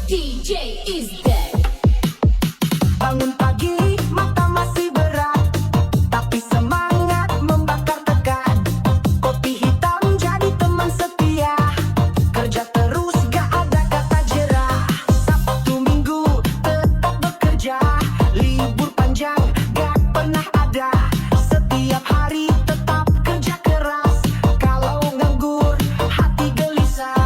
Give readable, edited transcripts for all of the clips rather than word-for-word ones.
DJ is dead. Bangun pagi, mata masih berat, tapi semangat membakar tekan. Kopi hitam jadi teman setia, kerja terus gak ada kata jerah. Sabtu Minggu tetap bekerja, libur panjang gak pernah ada. Setiap hari tetap kerja keras, kalau nganggur hati gelisah.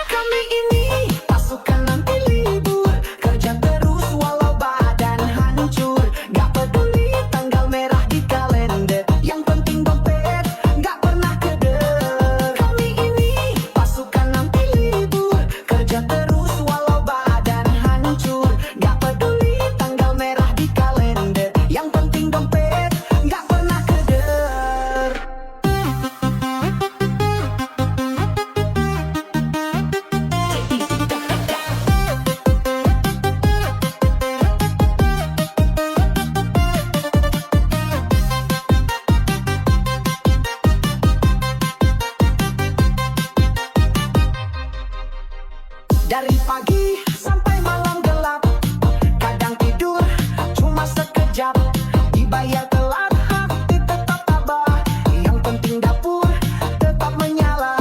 Kami ini pasukan nanti libur, kerja terus walau badan hancur. Gak peduli tanggal merah di kalender, yang penting dompet gak pernah keder. Kami ini pasukan nanti libur, kerja terus walau badan hancur. Gak peduli tanggal merah di kalender, yang penting dompet gak pernah keder. Dari pagi sampai malam gelap, kadang tidur cuma sekejap. Dibayar telat hati tetap tabah, yang penting dapur tetap menyala.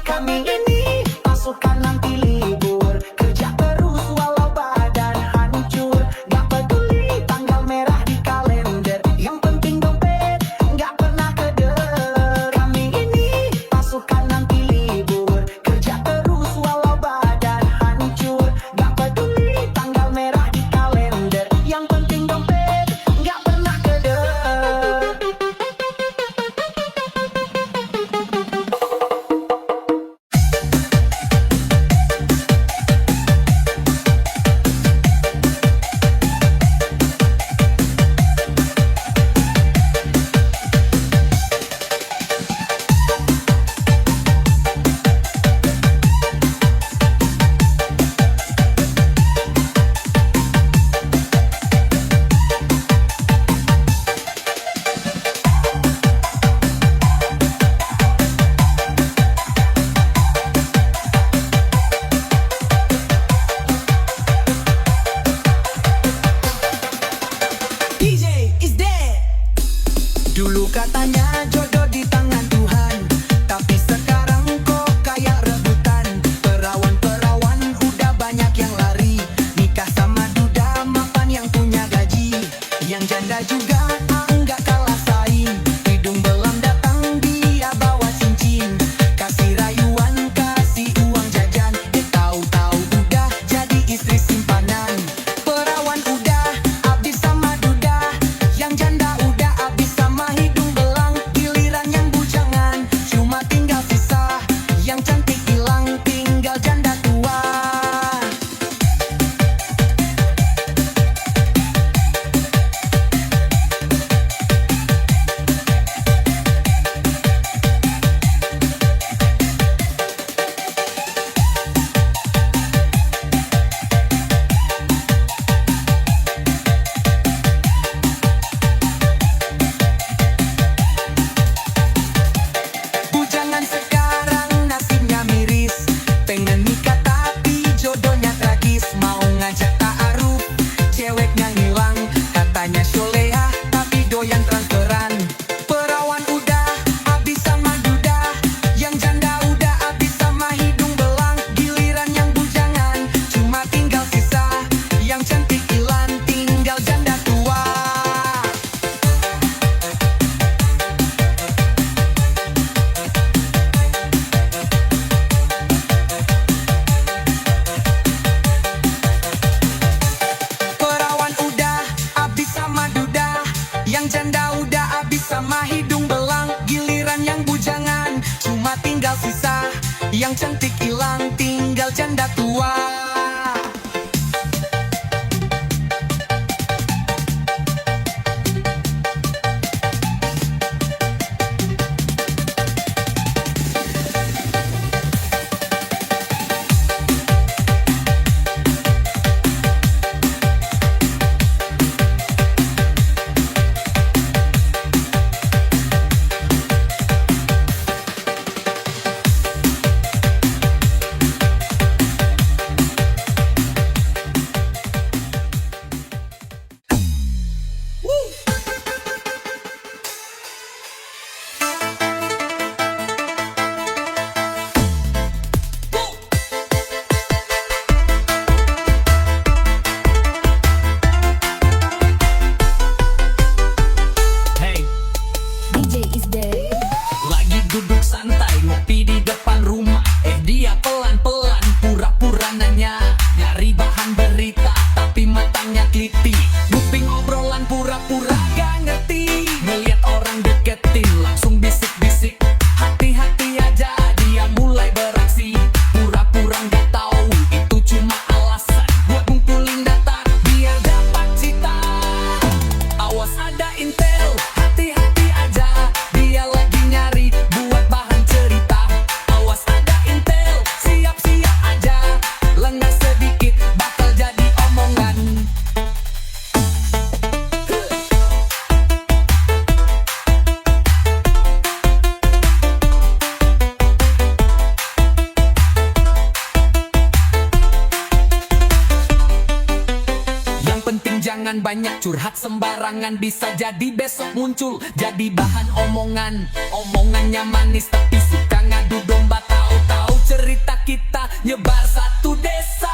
Kami ini pasukan nanti libur, kerja terus walau badan hancur. Gak peduli tanggal merah di kalender, yang penting dompet gak pernah keder. Kami ini pasukan nanti libur, kerja terus walau badan hancur. Gak peduli tanggal merah di kalender, yang penting dompet gak pernah keder. DJ is dead. Dulu katanya jodoh di tangan Tuhan, tapi sekarang kok kayak rebutan. Perawan-perawan udah banyak yang lari, nikah sama duda mapan yang punya gaji. Yang janda juga enggak kalah saing, hidung belang datang dia bawa cincin. Kasih rayuan, kasih uang jajan, tahu-tahu udah jadi istri simpanan. Perawan udah abis sama duda, yang janda udah abis sama hidung belang. Giliran yang bujangan cuma tinggal sisa, yang cantik hilang tinggal janda tua. Bujangan sekarang nasibnya miris, pengen nikah tapi jodohnya tragis. Mau ngajak ta'aruf, ceweknya ngilang, katanya soleha tapi doyan transferan. Perawan udah abis sama duda, yang janda udah abis sama hidung belang. Giliran yang bujangan cuma tinggal sisa, yang cantik hilang tinggal janda tua. Perawan udah abis sama duda, yang janda udah abis sama hidung belang. Giliran yang bujangan cuma tinggal sisa, yang cantik hilang tinggal janda tua. Jangan banyak curhat sembarangan, bisa jadi besok muncul jadi bahan omongan. Omongannya manis tapi suka ngadu domba, tahu-tahu cerita kita nyebar satu desa.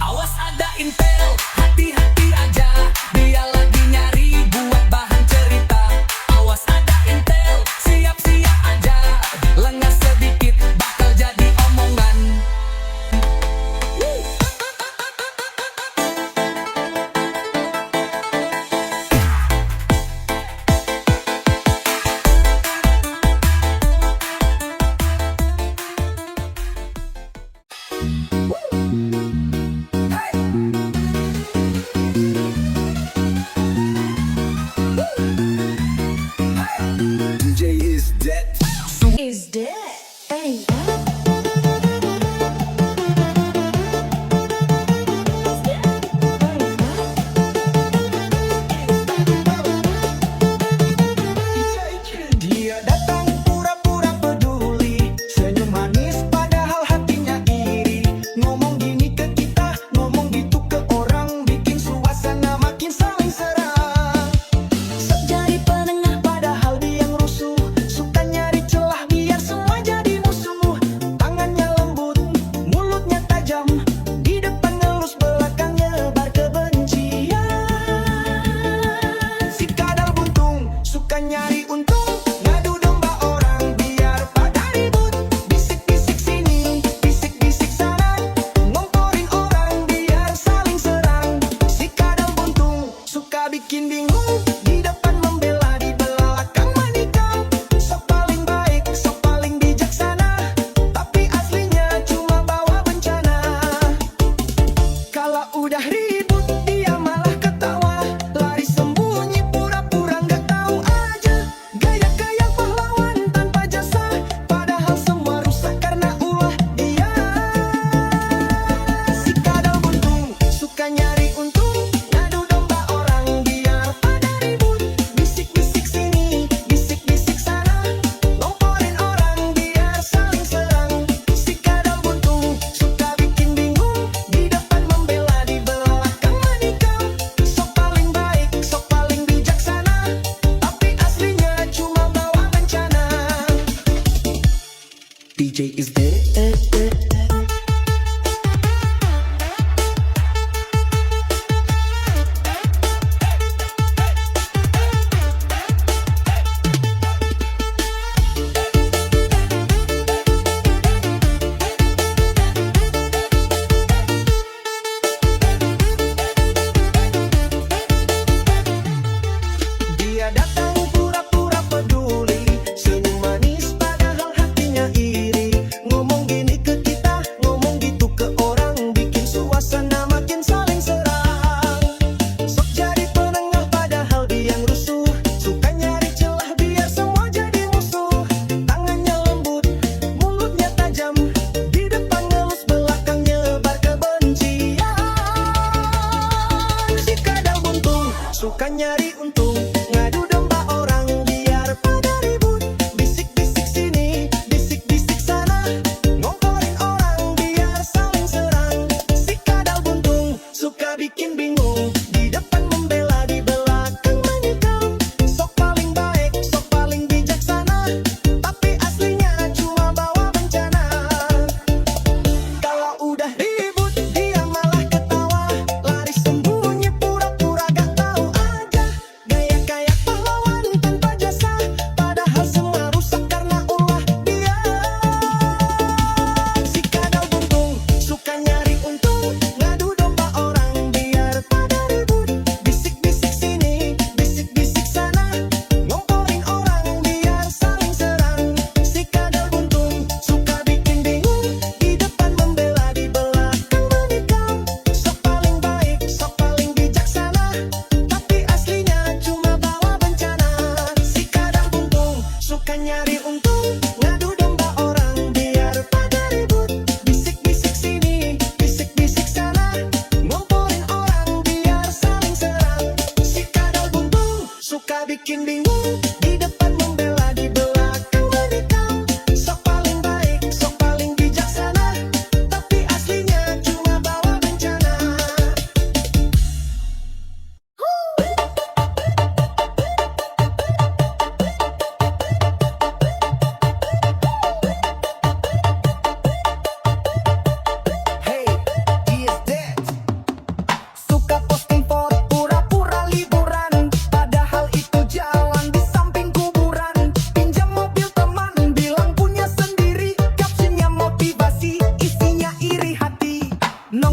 Awas ada intel, hati-hati aja, dia lagi nyari buat bahan cerita. Awas ada intel, siap-siap aja, lengah sedikit bakal jadi omongan. DJ is dead. Is dead. Hey. Dia datang pura-pura peduli, senyum manis padahal hatinya iri.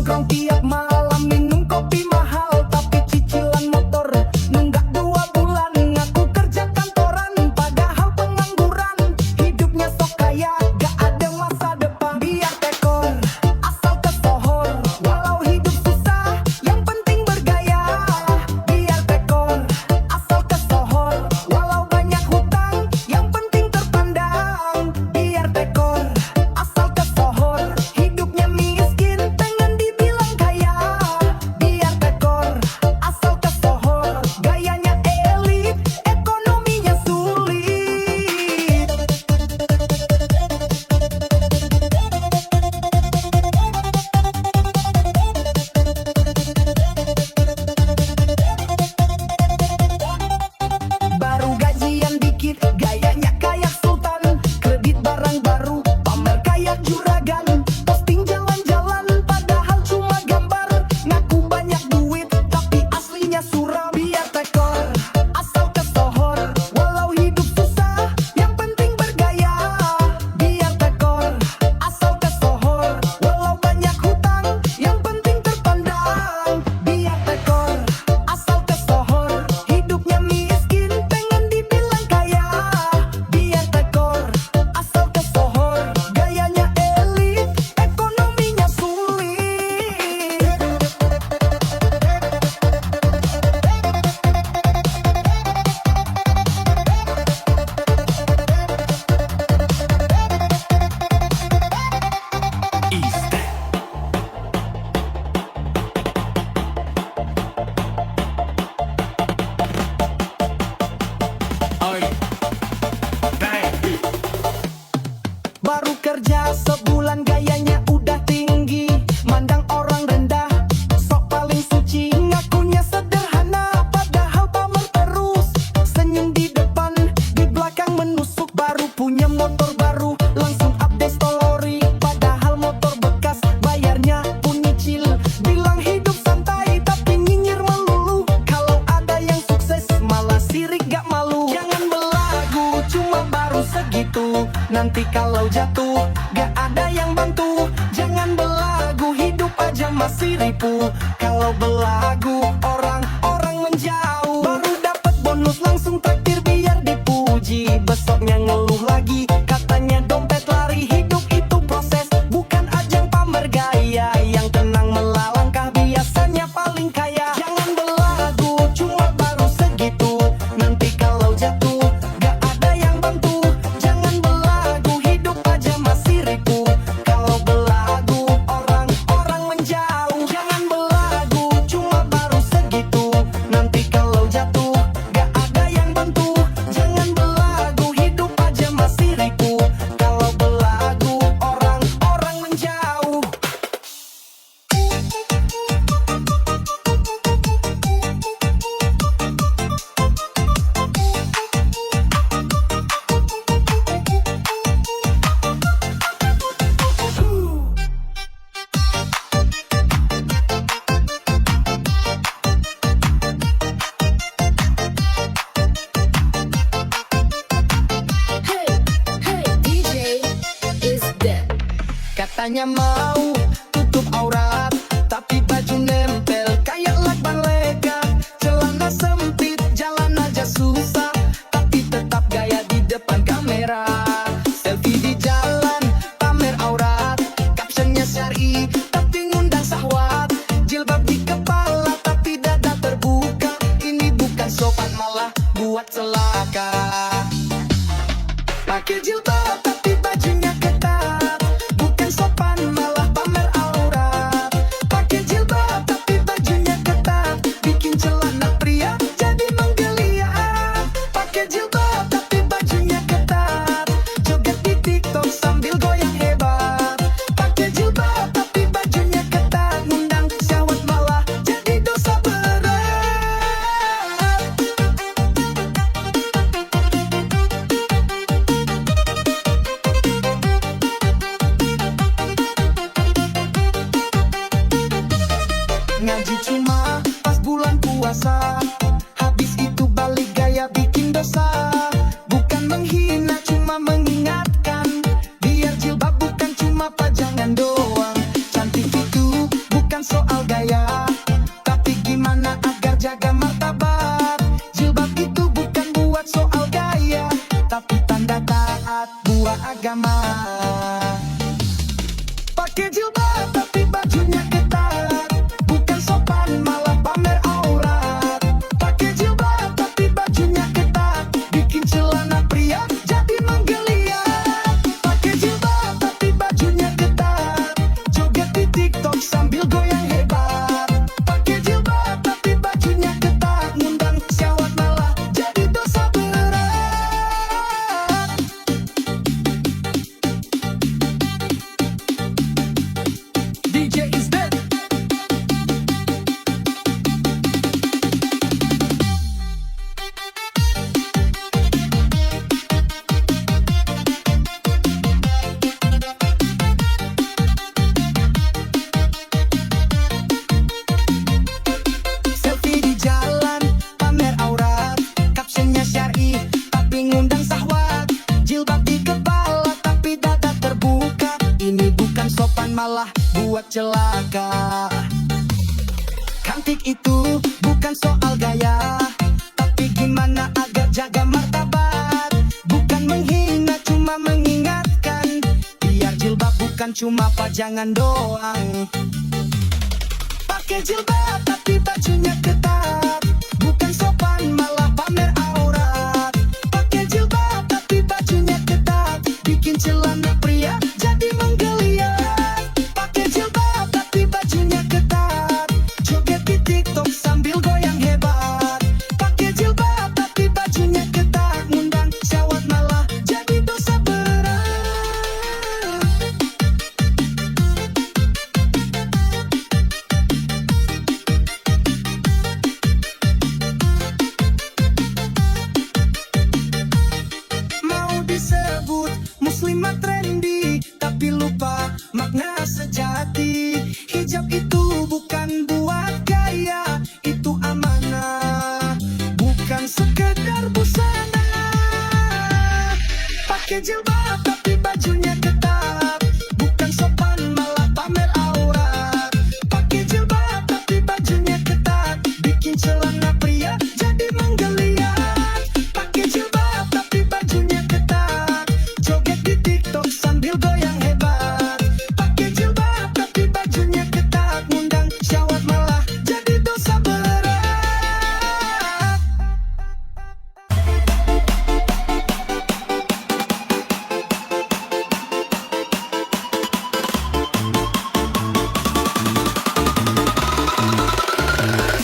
Nongkrong tiap malam minum kopi mahal, tapi cicilan motor nunggak 2 bulan. Ngaku kerja kantoran padahal pengangguran. Hidupnya sok kaya gak ada masa depan. Biar tekor asal kesohor, walau hidup susah yang penting bergaya. Biar tekor asal kesohor, walau banyak hutang yang penting terpandang. Biar tekor asal kesohor, hidupnya miskin pengen dibilang kaya. Biar tekor asal kesohor, gayanya elit, ekonominya sulit. Baru gajian dikit, gayanya kayak sultan. Kredit barang baru, pamer kayak juragan. Posting jalan-jalan, padahal cuma gambar. Ngaku banyak duit, tapi aslinya suram. Biar tekor asal kesohor, walau hidup susah yang penting bergaya. Biar tekor asal kesohor, walau banyak hutang yang penting terpandang. Biar tekor asal kesohor, hidupnya miskin pengen dibilang kaya. Biar tekor asal kesohor, gayanya elit, ekonominya sulit. Baru kerja sebulan gayanya udah tinggi, mandang orang rendah, sok paling suci. Ngakunya sederhana, padahal pamer terus. Senyum di depan, di belakang menusuk. Baru punya motor baru, langsung update story. Padahal motor bekas, bayarnya pun nyicil. Bilang hidup santai, tapi nyinyir melulu. Kalau ada yang sukses, malah sirik gak malu. Jangan belagu, cuma baru segitu. Nanti kalau jatuh, gak ada yang bantu. Jangan belagu, hidup aja masih ripuh. Kalau belagu, orang-orang menjauh. Baru dapat bonus langsung traktir biar dipuji. Besoknya ngeluh lagi, katanya dompet lari. Hidup itu proses, bukan ajang pamer gaya. Yang tenang melangkah biasanya paling kaya. Jangan belagu, cuma baru segitu. Nanti kalau jatuh, gak ada yang bantu. Jangan belagu, hidup aja masih ripuh. Kalau belagu, orang-orang menjauh. Jangan belagu, cuma baru segitu. Nanti kalau jatuh, gak ada yang bantu. Jangan belagu, hidup aja masih ripuh. Kalau belagu, orang-orang menjauh. Hey, hey, DJ is dead. Katanya mau tutup aurat, tapi baju nempel kayak lakban legat. Celana sempit, jalan aja susah, tapi tetap gaya di depan kamera. Selfie di jalan, pamer aurat, captionnya syar'i, tapi ngundang syahwat. Jilbab di kepala, tapi dada terbuka. Ini bukan sopan, malah buat celaka. Pakai jilbab tapi bajunya ketat, bukan sopan malah pamer aurat. Pakai jilbab tapi bajunya ketat, bikin celana pria jadi menggeliat. Pakai jilbab tapi bajunya ketat, joget di TikTok sambil goyang hebat. Pakai jilbab tapi bajunya ketat, ngundang syahwat malah jadi dosa berat. Ngaji cuma pas bulan puasa, habis itu balik gaya bikin dosa. Bukan menghina, cuma mengingatkan, biar jilbab bukan cuma pajangan doang. Cantik itu bukan buat celaka. Cantik itu bukan soal gaya, tapi gimana agar jaga martabat. Bukan menghina, cuma mengingatkan, biar jilbab bukan cuma pajangan doang. Pakai jilbab tapi bajunya ketat, bukan sopan malah pamer aurat. Pakai jilbab tapi bajunya ketat, bikin celana pria jadi menggeliat. Pakai jilbab tapi bajunya ketat, joget di TikTok sambil goyang hebat. Pakai jilbab tapi bajunya ketat, ngundang syahwat malah jadi dosa berat. Mau disebut muslimah trendy, tapi lupa makna sejati. Hijab itu bukan buat gaya, itu amanah, bukan sekedar busana. Pakai jilbab tapi bajunya ketat, bukan sopan malah pamer aurat. Pakai jilbab tapi bajunya ketat, bikin celana pria jadi menggeliat. Pakai jilbab tapi bajunya ketat, joget di TikTok sambil goyang hebat. Pakai jilbab tapi bajunya ketat, ngundang syahwat malah jadi dosa berat.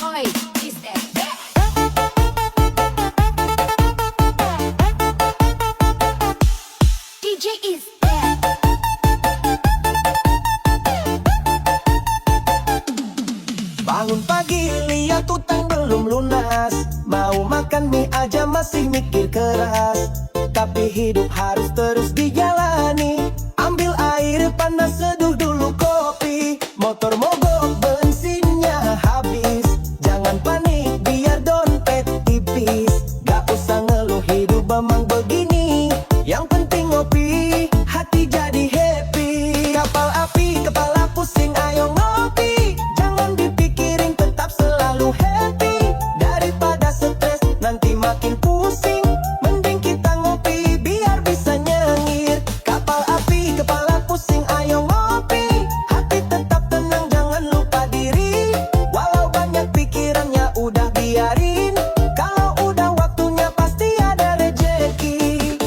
Oi, is that that? DJ is that? Bangun pagi lihat utang belum lunas, mau makan mie aja masih mikir keras. Tapi hidup harus terus dijalani, ambil air panas seduh dulu kopi. Motor mogok bensinnya habis, jangan panik biar dompet tipis. Gak usah ngeluh hidup memang begini, yang penting ngopi, hati jadi happy. Kapal api kepala pusing ayo ngopi, jangan dipikirin tetap selalu happy. Daripada stres nanti makin pusing, mending kita ngopi biar bisa nyengir. Kapal api kepala pusing ayo ngopi, hati tetap tenang jangan lupa diri. Walau banyak pikirannya udah biarin, kalau udah waktunya pasti ada rejeki.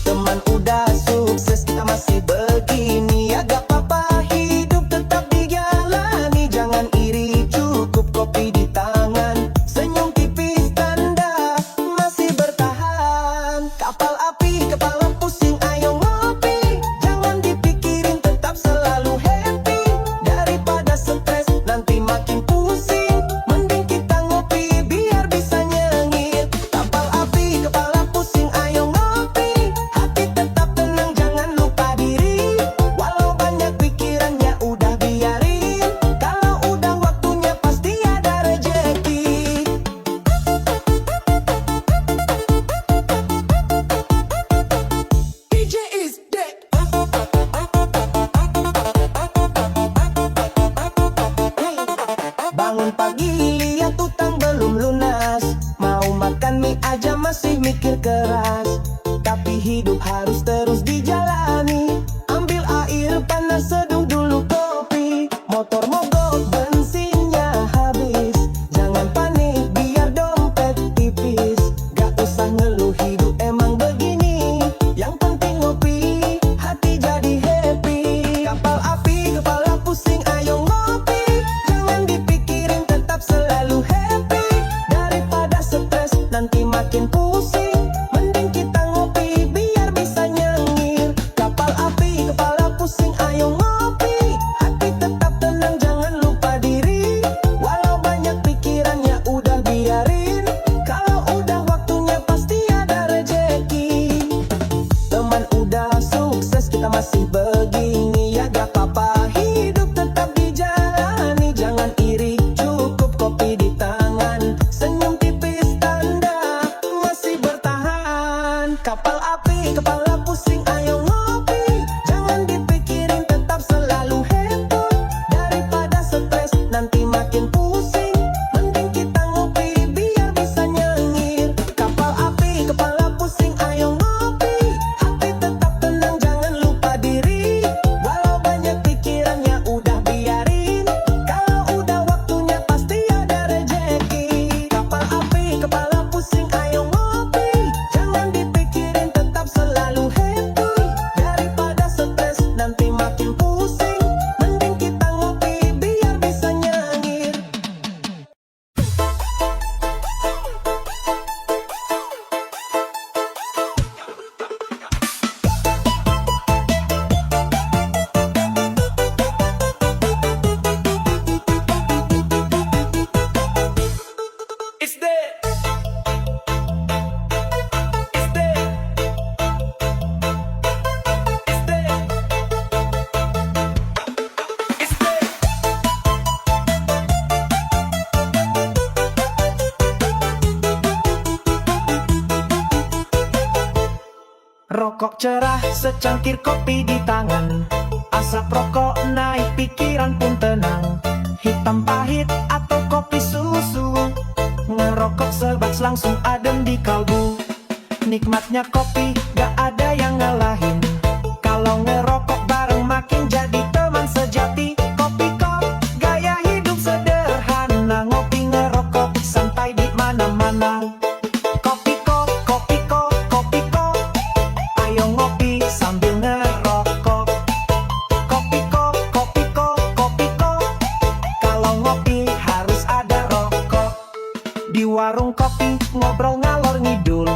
Teman udah sukses kita masih begini, ya gak apa-apa hidup tetap dijalani. Jangan iri cukup kopi di tangan, senyum tipis tanda masih bertahan. Kapal api kepala pusing ayo ngopi, jangan dipikirin tetap selalu happy. Daripada stres nanti makin pusing, mending kita ngopi biar bisa nyengir. Kapal api kepala pusing ayo ngopi, hati tetap tenang jangan lupa diri. Walau banyak pikirannya udah biarin, kalau udah waktunya pasti ada rejeki. DJ is dead. Bangun pagi lihat utang belum lunas, mau makan mie aja masih mikir keras. Tapi hidup harus terus dijalani, ambil air panas seduh dulu kopi. Motor mogok bensinnya habis, jangan panik biar dompet tipis. Gak usah ngeluh hidup emang begini, yang penting ngopi, hati jadi happy. Kapal api kepala pusing ayo ngopi, jangan dipikirin tetap selalu happy. Daripada stres nanti makin pusing, mending Ngerokok cerah, secangkir kopi di tangan. Asap rokok naik, pikiran pun tenang. Hitam pahit atau kopi susu, ngerokok sebats langsung adem di kalbu. Nikmatnya kopi, gak ada yang ngalahin. Kalau ngerokok bareng makin jadi teman sejati. Kopi kok, gaya hidup sederhana. Ngopi ngerokok, santai di mana-mana. Kopi kok, kopi kok, kopi kok. Ayo ngopi sambil ngerokok. Kopi kok, kopi kok, kopi kok. Kalau ngopi harus ada rokok. Di warung kopi ngobrol ngalor ngidul.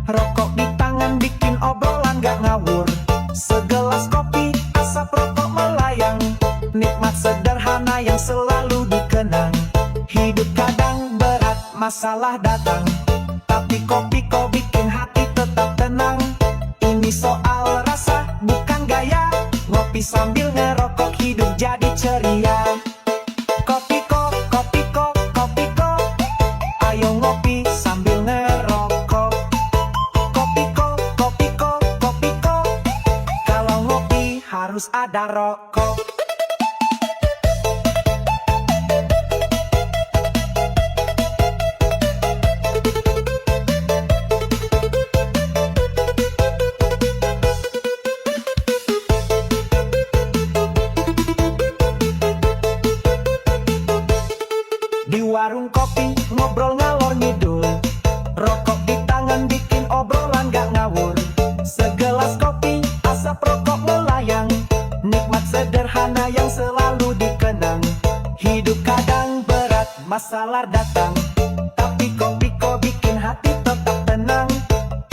Rokok di tangan bikin obrolan gak ngawur. Segelas kopi, asap rokok melayang. Nikmat sederhana yang selalu dikenang. Hidup kadang berat, masalah datang. Tapi kopi kok bikin hati tetap tenang. Ini soal rasa, bukan gaya. Ngopi sambil ngerokok, hidup jadi ceria. Kopi kok, kopi kok, kopi kok. Ayo ngopi sambil ngerokok. Kopi kok, kopi kok, kopi kok. Kalau ngopi harus ada rokok. Di warung kopi ngobrol ngalor ngidul. Rokok di tangan bikin obrolan gak ngawur. Segelas kopi, asap rokok melayang. Nikmat sederhana yang selalu dikenang. Hidup kadang berat, masalah datang. Tapi kopi kok bikin hati tetap tenang.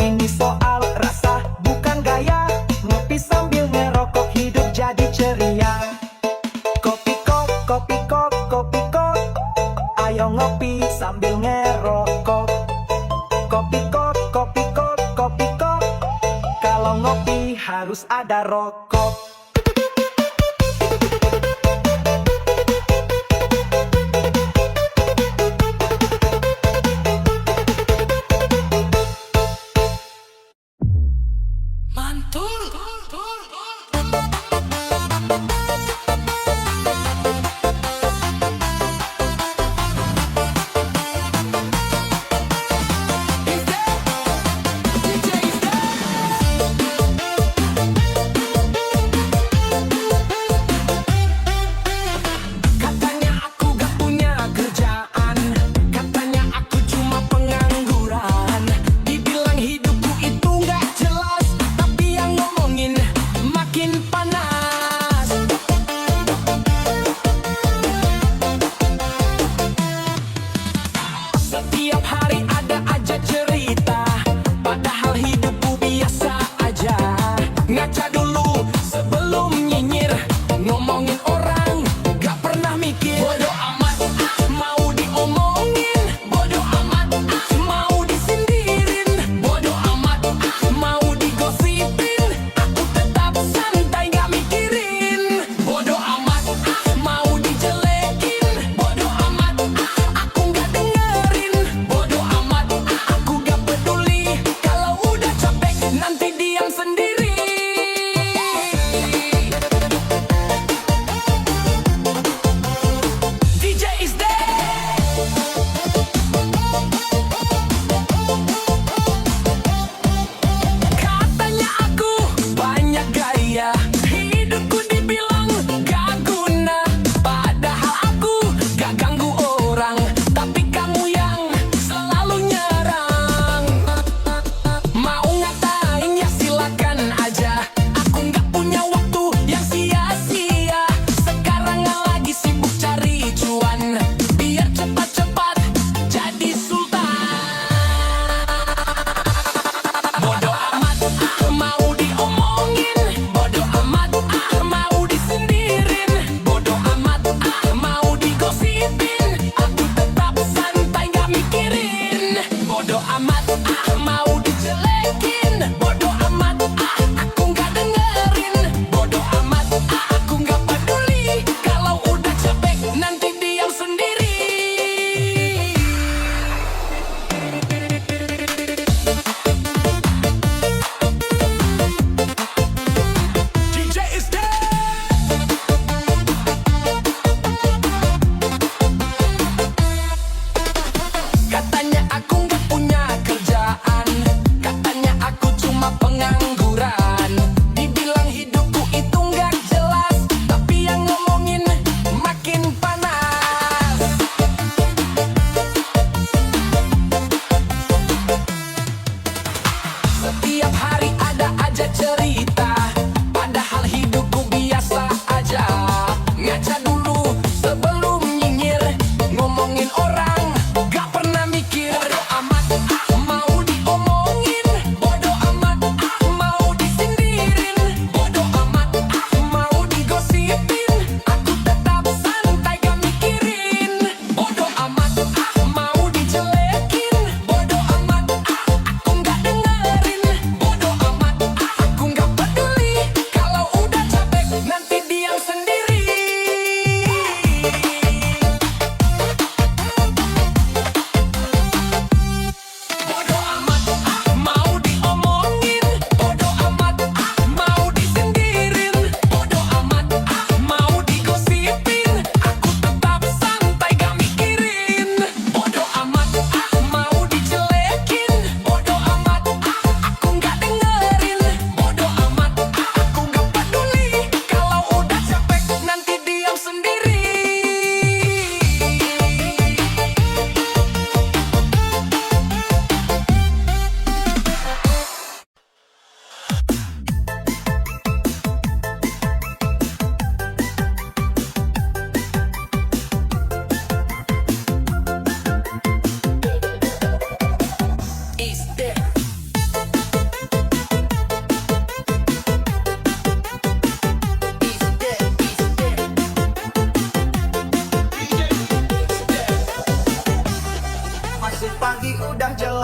Ini soal rasa, bukan gaya. Ngopi sambil ngerokok, hidup jadi ceria. Kopi kok, kopi kok, kopi kok. Ayo ngopi sambil ngerokok. Kopi kok, kopi kok, kopi kok. Kalau ngopi harus ada rokok. Mantul. Is that? DJ is that?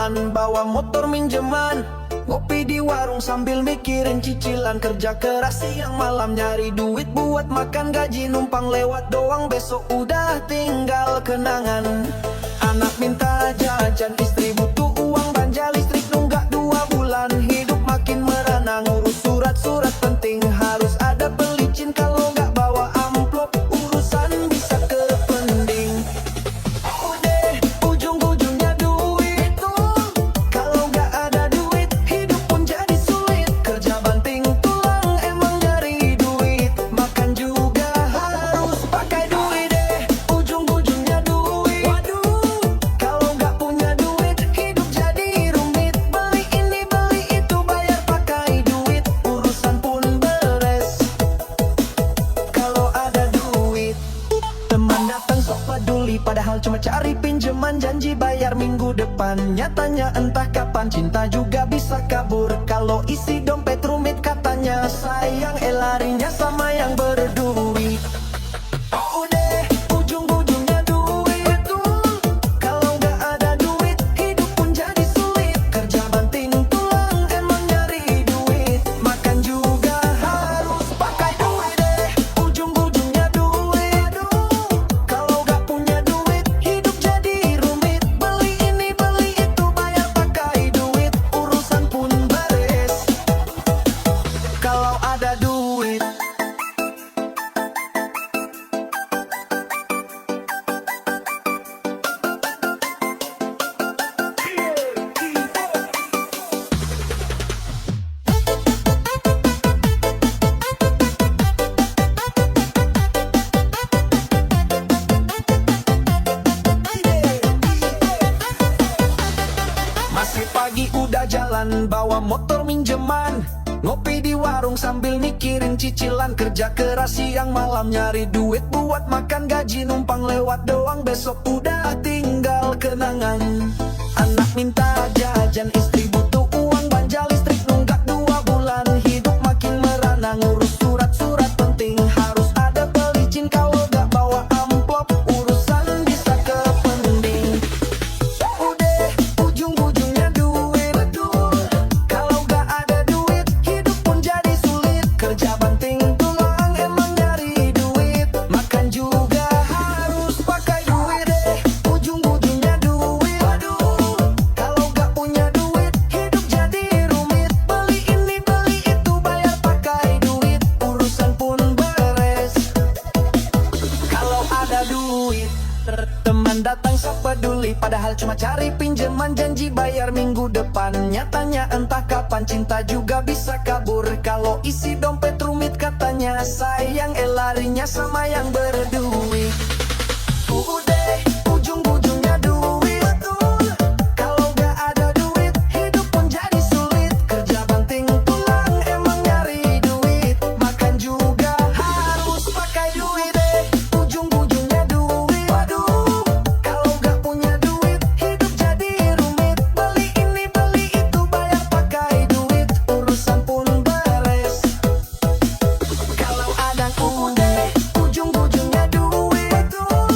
jalan bawa motor minjeman, ngopi di warung sambil mikirin cicilan. Kerja keras siang malam nyari duit buat makan, gaji numpang lewat doang, besok udah tinggal kenangan. Anak minta jajan, istri butuh uang, belanja listrik nunggak 2 bulan. Hidup makin merana, ngurus surat-surat penting, harus ada pelicin. Kalau nggak bawa amplop, urusan bisa ke pending. Udah ujung-ujungnya duit tuh, kalau nggak ada duit hidup pun jadi sulit. Kerja banting tulang emang nyari duit, makan juga harus pakai duit deh. Ujung-ujungnya duit, waduh, kalau nggak punya duit hidup jadi rumit. Beli ini beli itu bayar pakai duit, urusan pun beres kalau ada duit. Teman datang sok peduli, padahal cuma cari pinjaman, janji bayar minggu depan. Nyatanya entah kapan, cinta juga bisa kabur kalau isi dompet rumit. Katanya sayang, larinya sama yang berduit. Udah ujung-ujungnya duit, betul, kalau nggak ada duit hidup pun jadi sulit. Kerja banting tulang emang nyari duit, makan juga harus pakai duit deh. Ujung-ujungnya duit, aduh, kalau nggak punya duit hidup jadi rumit. Beli ini beli itu bayar pakai duit, urusan pun beres kalau ada duit. Masih pagi udah jalan bawa motor minjeman, ngopi di warung sambil mikirin cicilan. Kerja keras siang malam nyari duit buat makan, gaji numpang lewat doang, besok udah tinggal kenangan. Anak minta jajan, istri butuh uang, belanja listrik nunggak 2 bulan. Hidup makin merana, ngurus surat-surat penting, harus ada pelicin. Kalau gak bawa amplop, urusan bisa ke pending. Udah ujung-ujungnya duit, betul, kalau gak ada duit hidup pun jadi sulit. Kerja banting tulang emang nyari duit, makan juga harus pakai duit deh. Ujung-ujungnya duit, aduh, kalau gak punya duit hidup jadi rumit. Beli ini beli itu bayar pakai duit, urusan pun beres kalau ada duit. Teman datang sok peduli, padahal cuma cari pinjaman, janji bayar minggu depan. Nyatanya entah kapan, cinta juga bisa kabur kalau isi dompet rumit. Katanya sayang, larinya sama yang berduit. Udah ujung-ujungnya duit, betul, kalau gak ada duit hidup pun jadi sulit. Kerja banting tulang emang nyari duit, makan juga harus pakai duit deh. Ujung-ujungnya duit, waduh, kalau gak punya duit hidup jadi rumit. Beli ini beli itu bayar pakai duit, urusan pun beres kalau ada. Udah ujung-ujungnya duit, betul,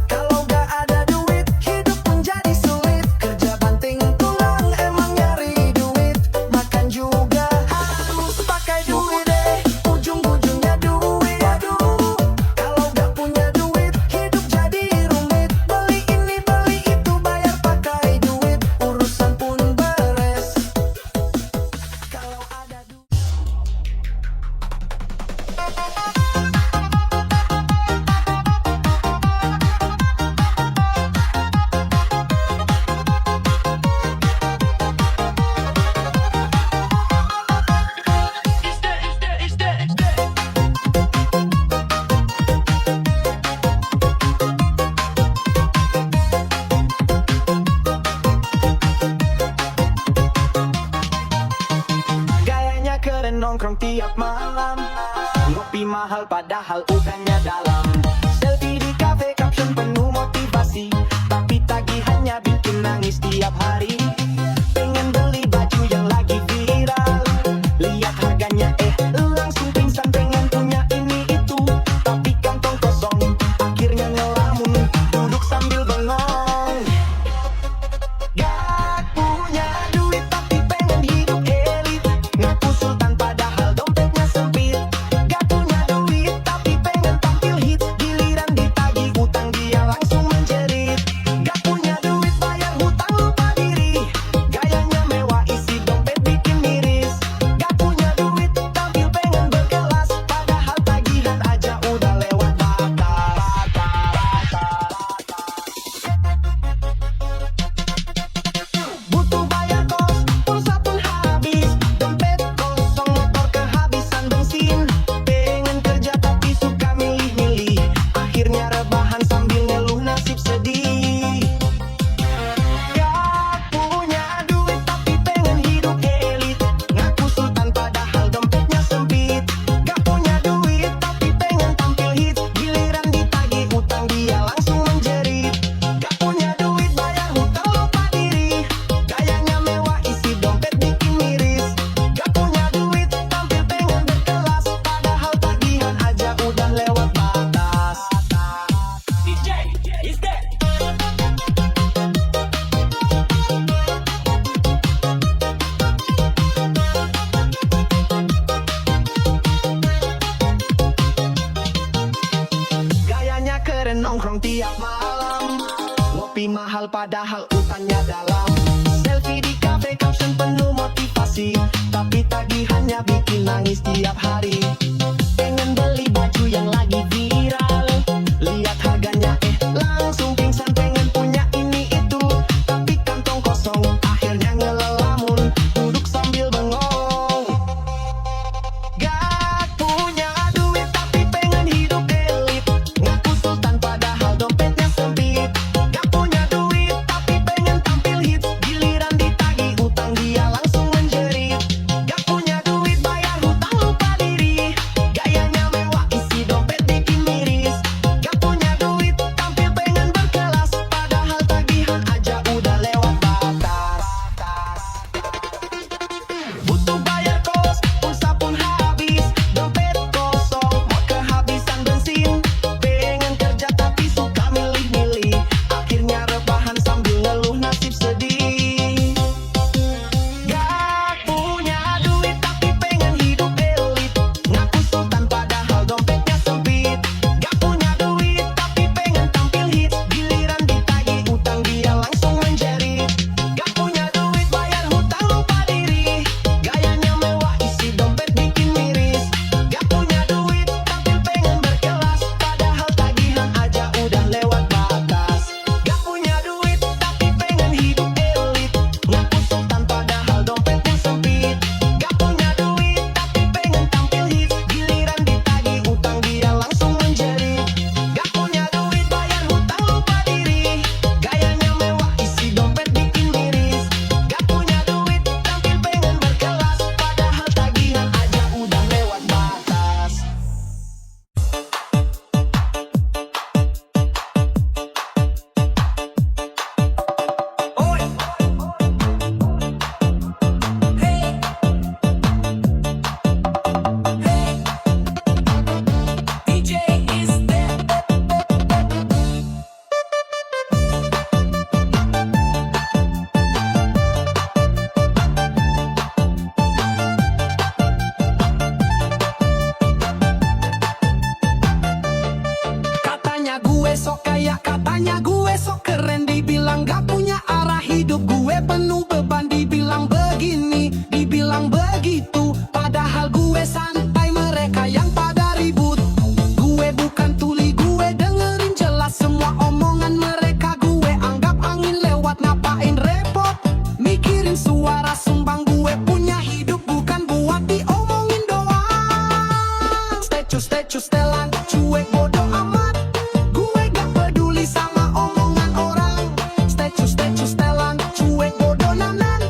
kalau gak ada duit hidup pun jadi sulit. Kerja banting tulang emang nyari duit, makan juga harus pakai duit deh. Ujung-ujungnya duit, aduh, kalau gak punya duit hidup jadi rumit. Beli ini beli itu bayar pakai duit, urusan pun beres kalau ada duit. Gayanya keren nongkrong tiap malam, ngopi mahal padahal udannya dalam. Selfie di cafe caption penuh motivasi, tapi tagihannya bikin nangis tiap hari. Pengen beli baju yang lagi viral, lihat harganya langsung pingsan. Pengen punya ini itu, tapi kantong kosong, akhirnya ngelamun, duduk sambil bengong. Gak punya nasib sedih. Gak punya duit tapi pengen hidup elit, ngaku sultan padahal dompetnya sempit. Gak punya duit tapi pengen tampil hit, giliran ditagih utang dia langsung menjerit. Gak punya duit bayar hutang lupa diri, gayanya mewah isi dompet bikin miris. Gak punya duit tampil pengen berkelas, padahal tagihan aja udah lewat batas. DJ is dead. Gayanya keren nongkrong tiap malam, ngopi mahal padahal utangnya dalam. Selfie di cafe caption penuh motivasi, tapi tagihannya bikin nangis tiap hari. Pengen beli baju yang lagi viral, lihat harganya langsung pingsan. Pengen punya ini itu, tapi kantong kosong, akhirnya ngelelamun, duduk sambil bengong. Gak punya duit tapi pengen hidup elit, ngaku sultan padahal dompetnya sempit. Gak punya duit tapi pengen tampil hits, giliran ditagih utang dia langsung menjerit. Gak punya duit bayar hutang lupa diri, gayanya mewah isi dompet bikin miris. Gak punya duit tampil pengen berkelas, padahal tagihan aja udah lewat batas. Butuh bayar kos, pulsa pun habis, dompet kosong, mau kehabisan bensin. Pengen kerja tapi suka milih-milih, akhirnya rebahan sambil ngeluh nasib sedih. Gak punya duit tapi pengen hidup elit, ngaku sultan padahal dompetnya sempit. Gak punya duit tapi pengen tampil hits, giliran ditagih utang dia langsung menjerit. Gak punya duit bayar hutang lupa diri, gayanya mewah isi dompet bikin miris. Gak punya duit tampil pengen berkelas, padahal tagihan aja udah lewat batas. Gak punya duit tapi pengen hidup elit, ngaku sultan padahal dompetnya sempit. Gak punya duit tapi pengen tampil hits, giliran ditagih utang dia langsung menjerit. Gak punya duit bayar hutang lupa diri, gayanya mewah isi dompet bikin miris. Gak punya duit tampil pengen berkelas, padahal tagihan aja udah lewat batas. Oi. Hey. Hey. DJ is dead. Katanya gue sok kaya, katanya gue sok keren, dibilang gak punya arah hidup. Gue penuh beban, dibilang begini, dibilang begitu, padahal gue santai, mereka yang pada ribut. Gue bukan tuli, gue dengerin jelas semua omongan mereka. Gue anggap angin lewat, ngapain repot mikirin suara sumbang. Gue punya hidup bukan buat diomongin doang. Statue setelan, cuek bodo amat, gue gak peduli sama omongan orang. Statue setelan, cuek bodo nanan,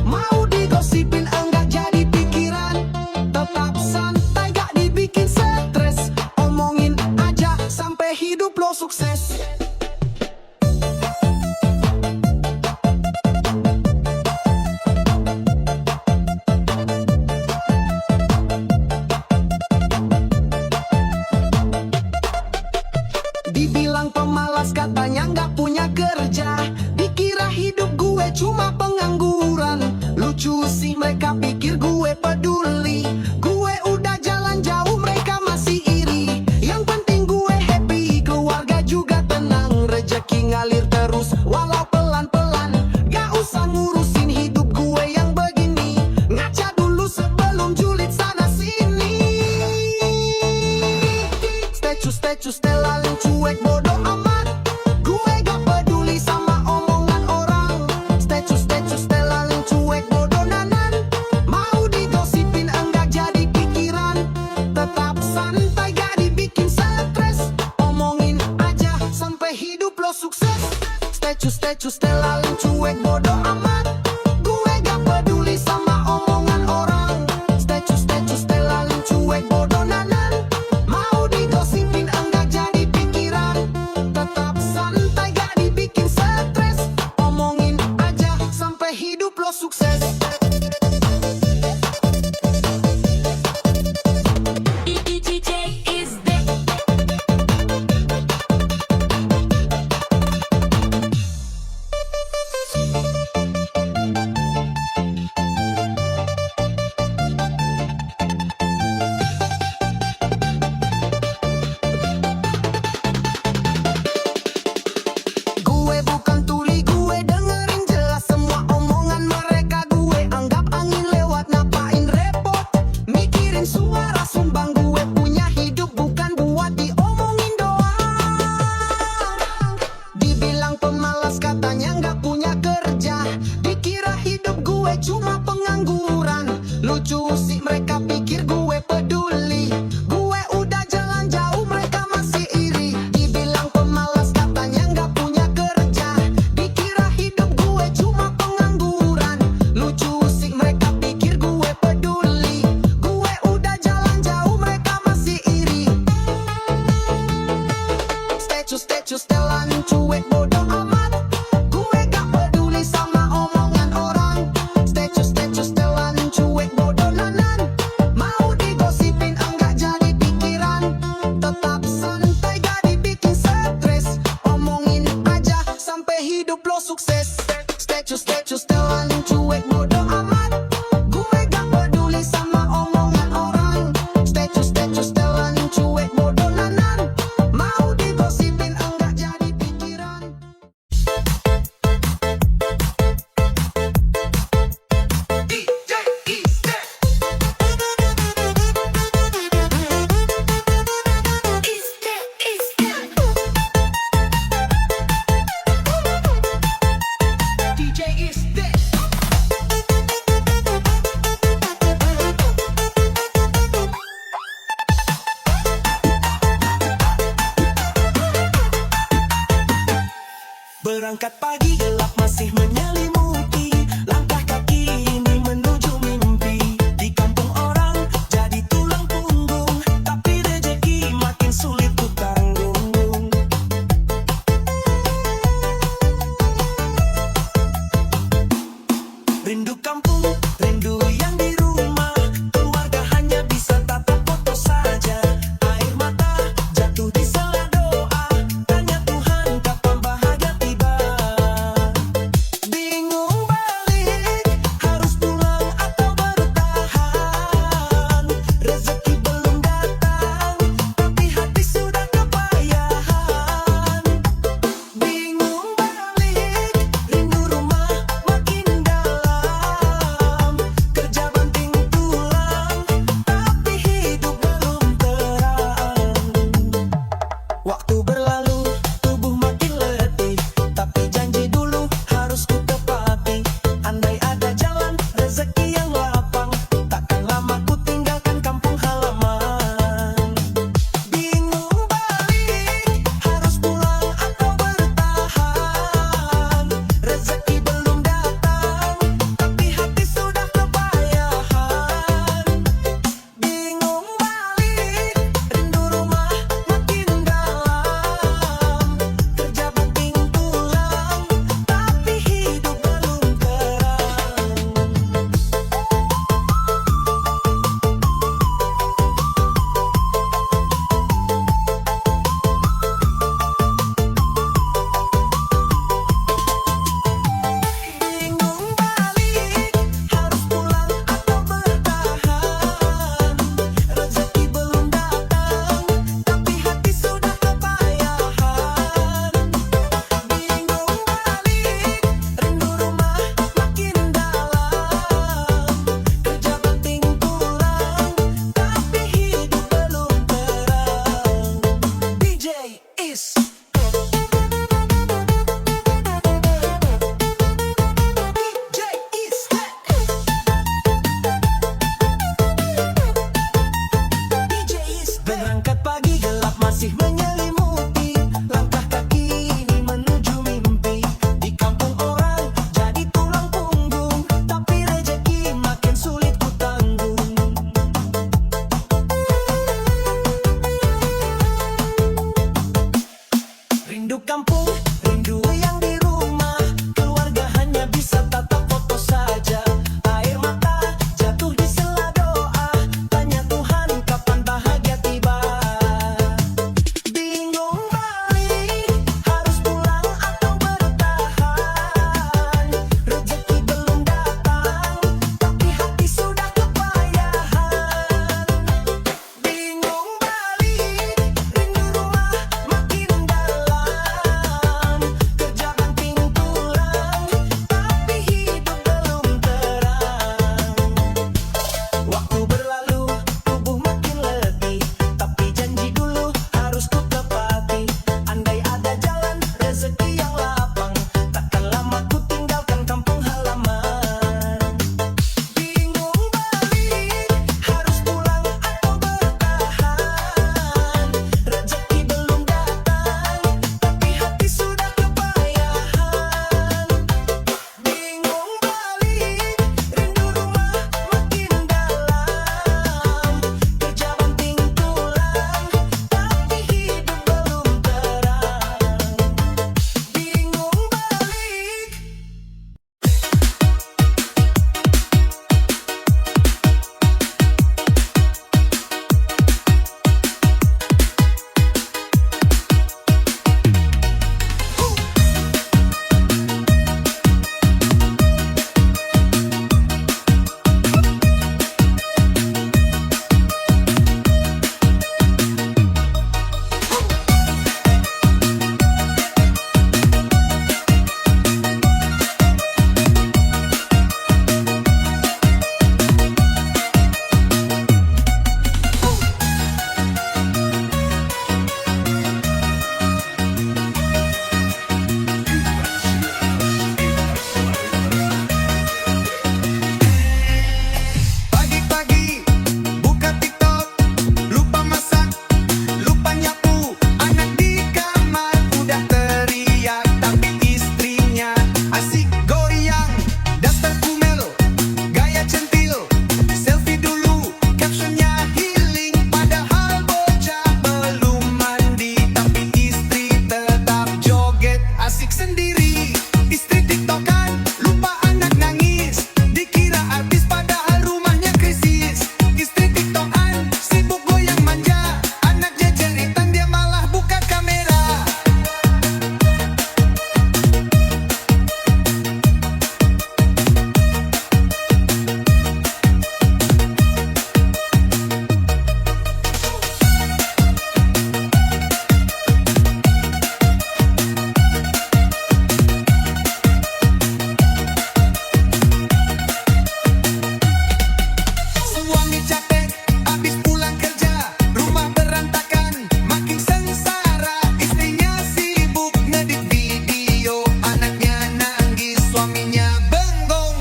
mau digosipin enggak jadi pikiran. Tetap santai gak dibikin stres, omongin aja sampai hidup lo sukses. Dibilang pemalas, katanya nggak punya kerja, dikira hidup gue cuma pengangguran. Lucu sih mereka pikir gue peduli, gue udah jalan jauh mereka masih iri. Yang penting gue happy, keluarga juga tenang, rezeki ngalir terus walau pelan-pelan. Gak usah ngurusin hidup gue yang begini, ngaca dulu sebelum julid sana sini. Statue setelan, cuek bodo amat, gue gak peduli sama omongan orang. Statue setelan, cuek bodo nanan, mau digosipin enggak jadi pikiran. Tetap santai gak dibikin stres, omongin aja sampai hidup lo sukses. setelan cuek bodo amat. Gue gak peduli sama omongan orang. Setelan cuek bodo nanan. Mau digosipin enggak jadi pikiran. Tetap santai gak dibikin stres. Omongin aja sampai hidup lo sukses. DJ is back. Gue bukan tuli, gue dengerin jelas semua omongan mereka. Gue anggap angin lewat, ngapain repot mikirin suara sumbang. Gue punya hidup bukan buat diomongin doang. Dibilang pemalas katanya nggak punya kerja. Dikira hidup gue cuma pengangguran. Lucu sih mereka pikir gue peduli. Gue udah jalan jauh mereka masih iri. Dibilang pemalas katanya nggak punya kerja. Dikira hidup gue cuma pengangguran. Lucu sih mereka pikir gue peduli. Gue udah jalan jauh mereka masih iri. Setelan cuek bodo amat. Gue gak peduli sama omongan orang. Setelan cuek bodo nanan. Mau digosipin enggak jadi pikiran. Tetap santai gak dibikin stres. Omongin aja sampai hidup lo sukses. Setelan cuek bodo amat. Gue gak peduli sama omongan orang. Setelan cuek bodo nanan. Mau digosipin enggak jadi pikiran. DJ is dead. Is that? DJ is dead. Berangkat pagi gelap masih menyelimuti. Langkah kaki ini menuju mimpi. Di kampung orang jadi tulang punggung. Tapi rezeki makin sulit ku tanggung. Rindu kampung, rindu yang di rumah. Keluarga hanya bisa tatap foto saja. Air mata jatuh di sela doa. Tanya Tuhan kapan bahagia tiba. Bingung Rindu kampung, rindu yang di rumah. Keluarga hanya bisa tatap foto saja. Air mata jatuh di sela doa. Tanya Tuhan kapan bahagia tiba. Bingung balik, harus pulang atau bertahan. Rezeki belum datang, tapi hati sudah kepayahan. Bingung balik, rindu rumah makin dalam. Kerja banting tulang, tapi hidup belum terang. Waktu berlalu, tubuh makin letih, tapi janji dulu harus ku tepati. Andai ada jalan rezeki yang lapang, takkan lama ku tinggalkan kampung halaman. Bingung balik, harus pulang atau bertahan. Rezeki belum datang, tapi hati sudah kepayahan. Bingung balik, rindu rumah makin dalam. Kerja banting tulang, tapi hidup belum terang. Bingung balik. Pagi-pagi buka TikTok, lupa masak, lupa nyapu. Anak di kamar udah teriak, tapi istrinya asik goyang. Daster kumelo, gaya centil, selfie dulu, captionnya healing. Padahal bocah belum mandi, tapi istri tetap joget asik sendiri. Istri tiktokan, lupa anak nangis, dikira artis padahal rumahnya krisis. Istri tiktokan, sibuk goyang manja, anak jejeritan dia malah buka kamera. Suami capek, abis pulang kerja, rumah berantakan, makin sengsara. Istrinya sibuk ngedit video, anaknya nangis, suaminya bengong.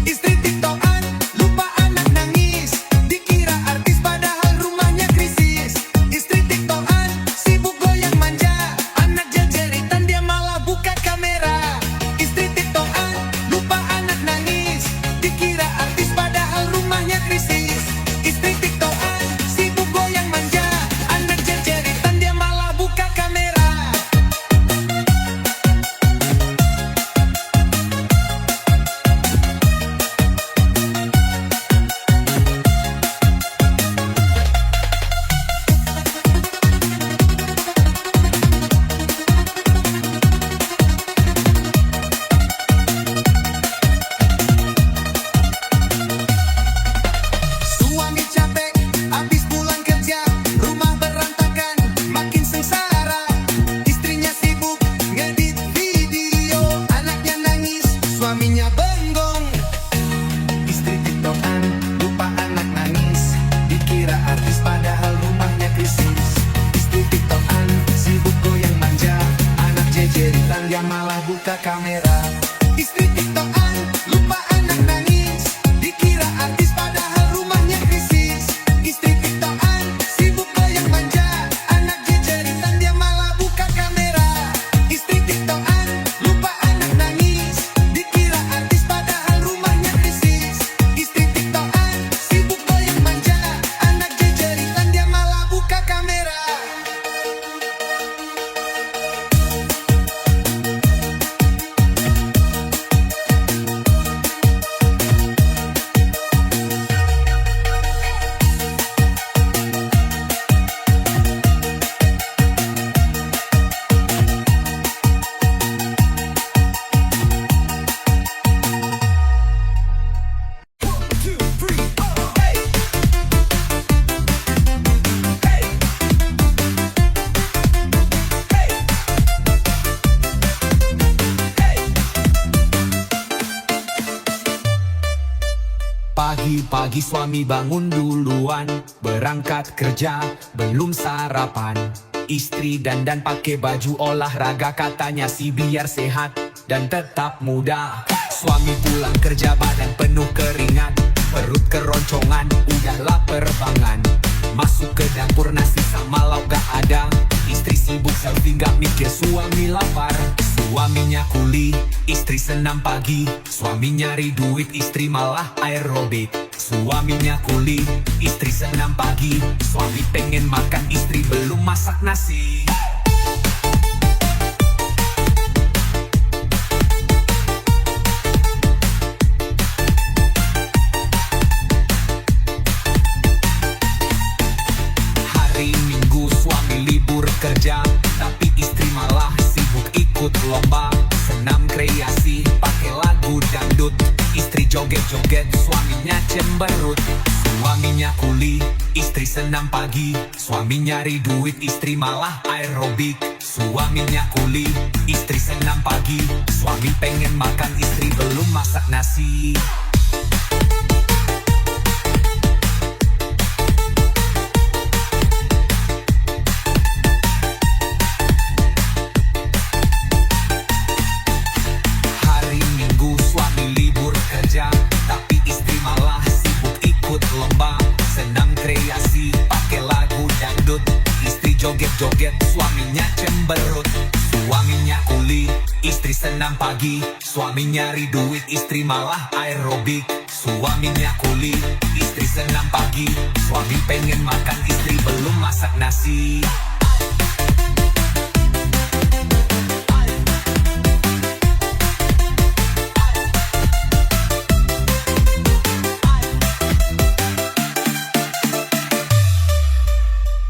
Istri tiktokan, lupa anak nangis, dikira artis padahal rumahnya krisis. Istri tiktokan, sibuk goyang manja, anak jejeritan dia malah buka kamera. Istri tiktokan, lupa anak nangis, dikira artis padahal rumahnya krisis. Istri tiktokan, sibuk goyang manja, anak jejeritan dia malah buka kamera. Suami capek, abis pulang kerja, rumah berantakan, makin sengsara. Istrinya sibuk ngedit video, anaknya nangis, suaminya bengong. Istri tiktokan, lupa anak nangis, dikira artis padahal rumahnya krisis. Istri tiktokan, sibuk goyang manja, anak jejeritan dia malah buka kamera. Istri tiktokan, lupa anak nangis, dikira artis padahal rumahnya krisis. Istri tiktokan, sibuk goyang manja, anak jejeritan dia malah buka kamera. Istri tiktokan, lupa anak nangis, dikira artis padahal rumahnya krisis. Istri tiktokan, sibuk goyang manja, anak jejeritan dia malah buka kamera. Pagi-pagi suami bangun duluan, berangkat kerja, belum sarapan. Istri dandan pakai baju olahraga, katanya sih biar sehat dan tetap muda. Suami pulang kerja badan penuh keringat, perut keroncongan, udah lapar banget. Masuk ke dapur nasi sama lauk gak ada. Istri sibuk selfie gak mikir suami lapar. Suaminya kuli, istri senam pagi. Suami nyari duit, istri malah aerobik. Suaminya kuli, istri senam pagi. Suami pengen makan, istri belum masak nasi. Hari Minggu suami libur kerja, tapi istri malah sibuk ikut lomba. Senam kreasi, pakai lagu dangdut. Istri joget-joget, suaminya cemberut. Suaminya kuli, istri senam pagi. Suami nyari duit, istri malah aerobik. Suaminya kuli, istri senam pagi. Suami pengen makan, istri belum masak nasi. Hari Minggu suami libur kerja, tapi istri malah sibuk ikut lomba. Senam kreasi, pakai lagu dangdut. Istri joget-joget, suaminya cemberut. Suaminya kuli, istri senam pagi. Suami nyari duit, istri malah aerobik. Suaminya kuli, istri senam pagi. Suami pengen makan, istri belum masak nasi.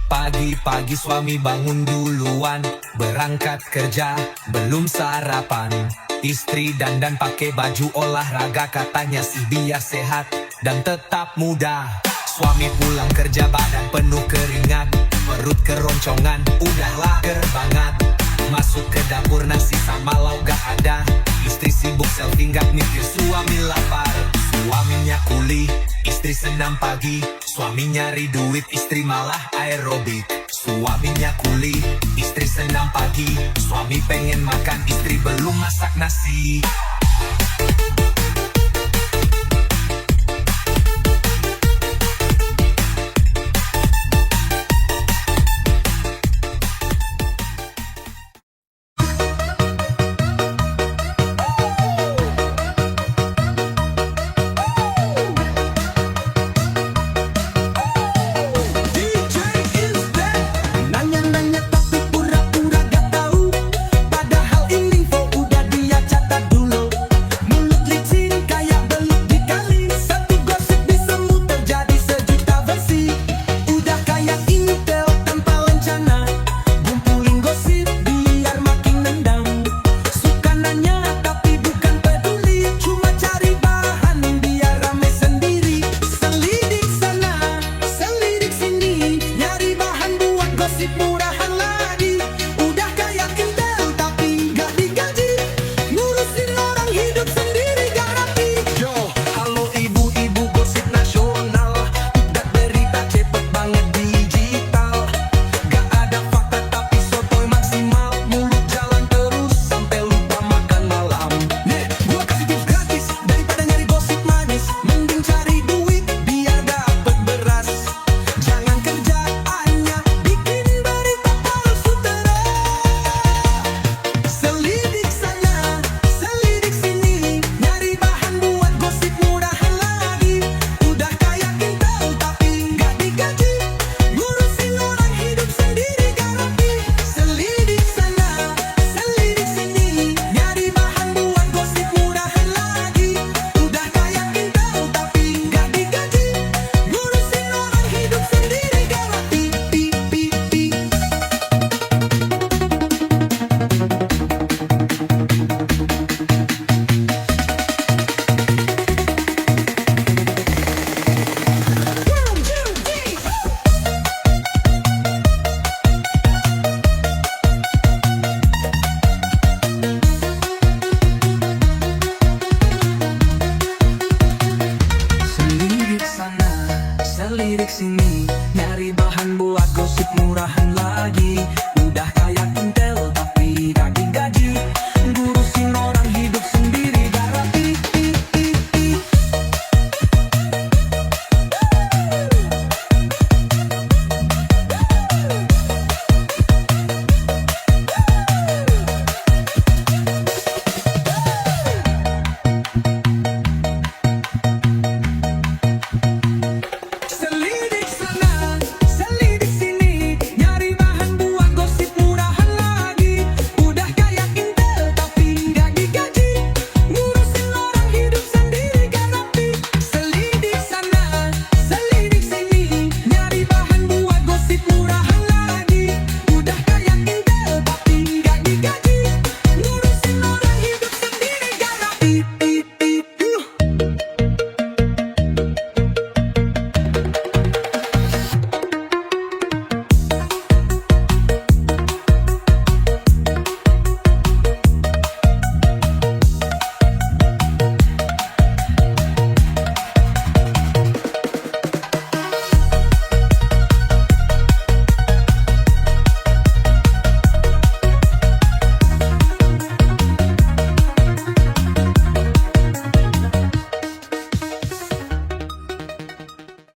Pagi-pagi suami bangun duluan, berangkat kerja, belum sarapan. Istri dandan pakai baju olahraga, katanya sih biar sehat dan tetap muda. Suami pulang kerja badan penuh keringat, perut keroncongan, udah lapar banget. Masuk ke dapur nasi sama lauk gak ada. Istri sibuk selfie gak mikir suami lapar. Suaminya kuli, istri senam pagi. Suami nyari duit, istri malah aerobik. Suaminya kuli, istri senam pagi. Suami pengen makan, istri belum masak nasi.